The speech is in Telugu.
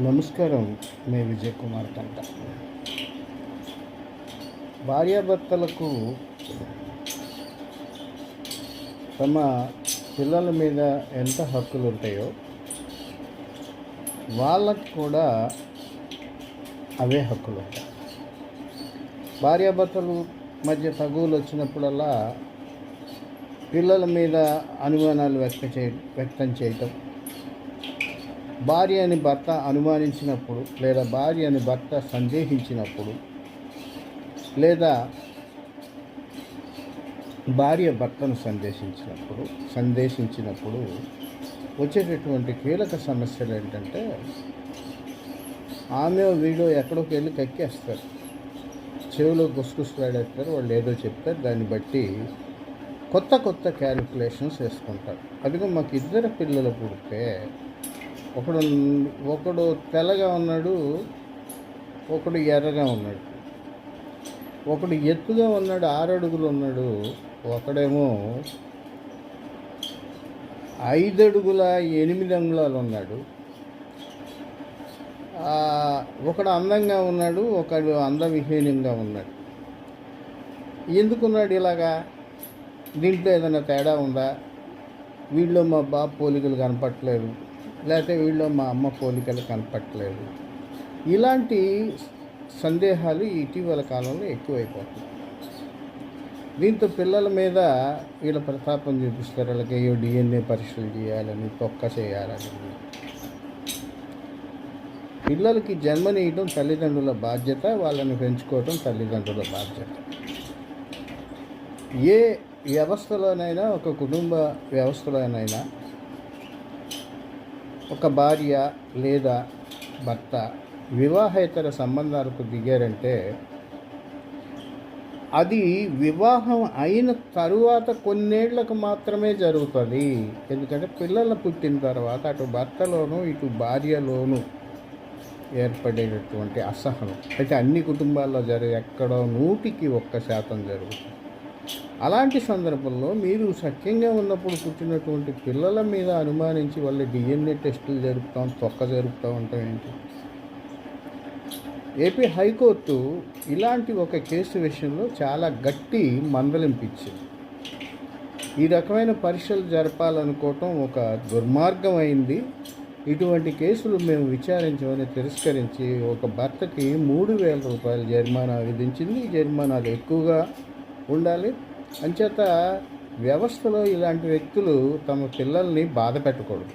నమస్కారం. మీ విజయ్ కుమార్ కంట. భార్యాభర్తలకు తమ పిల్లల మీద ఎంత హక్కులు ఉంటాయో వాళ్ళకు కూడా అవే హక్కులు ఉంటాయి. భార్యాభర్తలు మధ్య తగువులు వచ్చినప్పుడల్లా పిల్లల మీద అనుమానాలు వ్యక్తం చేయటం, భార్య అని భర్త అనుమానించినప్పుడు, లేదా భార్య అని భర్త సందేహించినప్పుడు, లేదా భార్య భర్తను సందేశించినప్పుడు వచ్చేటటువంటి కీలక సమస్యలు ఏంటంటే, ఆమె వీడియో ఎక్కడికి వెళ్ళి కక్కేస్తారు, చెవిలో గుసగుసలాడేస్తారు, వాళ్ళు ఏదో చెప్తారు, దాన్ని బట్టి కొత్త క్యాలిక్యులేషన్స్ వేసుకుంటారు. అదిగో మాకు ఇద్దరు పిల్లలు పుడితే ఒకడు తెల్లగా ఉన్నాడు, ఒకడు ఎర్రగా ఉన్నాడు, ఒకడు ఎత్తుగా ఉన్నాడు, 6 అడుగులు ఉన్నాడు, ఒకడేమో 5 అడుగుల 8 అంగుళాలు ఉన్నాడు, ఒకడు అందంగా ఉన్నాడు, ఒకడు అందవిహీనంగా ఉన్నాడు. ఎందుకున్నాడు ఇలాగా? దీంట్లో ఏదైనా తేడా ఉందా? వీళ్ళు మా బాబు పోలికలు కనపట్లేదు, లేకపోతే వీళ్ళు మా అమ్మ పోలికలు కనపట్లేదు. ఇలాంటి సందేహాలు ఇటీవల కాలంలో ఎక్కువైపోతుంది. దీంతో పిల్లల మీద వీళ్ళ ప్రతాపం చూపిస్తారు. వాళ్ళకి అయ్యో DNA పరీక్షలు చేయాలని, తొక్క చేయాలని. పిల్లలకి జన్మనీయటం తల్లిదండ్రుల బాధ్యత, వాళ్ళని పెంచుకోవటం తల్లిదండ్రుల బాధ్యత. ఏ వ్యవస్థలోనైనా, ఒక కుటుంబ వ్యవస్థలోనైనా ఒక భార్య లేదా భర్త వివాహేతర సంబంధాలకు దిగారంటే అది వివాహం అయిన తరువాత కొన్నేళ్లకు మాత్రమే జరుగుతుంది. ఎందుకంటే పిల్లలు పుట్టిన తర్వాత అటు భర్తలోనూ ఇటు భార్యలోనూ ఏర్పడేటటువంటి అసహనం అయితే అన్ని కుటుంబాల్లో ఎక్కడో 100% జరుగుతుంది. అలాంటి సందర్భంలో మీరు సఖ్యంగా ఉన్నప్పుడు పుట్టినటువంటి పిల్లల మీద అనుమానించి వాళ్ళ DNA టెస్టులు జరుపుతాం ఉంటాం ఏంటి? ఏపీ హైకోర్టు ఇలాంటి ఒక కేసు విషయంలో చాలా గట్టి మందలింపించింది. ఈ రకమైన పరీక్షలు జరపాలనుకోవటం ఒక దుర్మార్గం అయింది. ఇటువంటి కేసులు మేము విచారించమని తిరస్కరించి ఒక భర్తకి 3,000 రూపాయల జరిమానా విధించింది. ఈ జరిమానాలు ఎక్కువగా ఉండాలి. అంచేత వ్యవస్థలో ఇలాంటి వ్యక్తులు తమ పిల్లల్ని బాధ పెట్టకూడదు.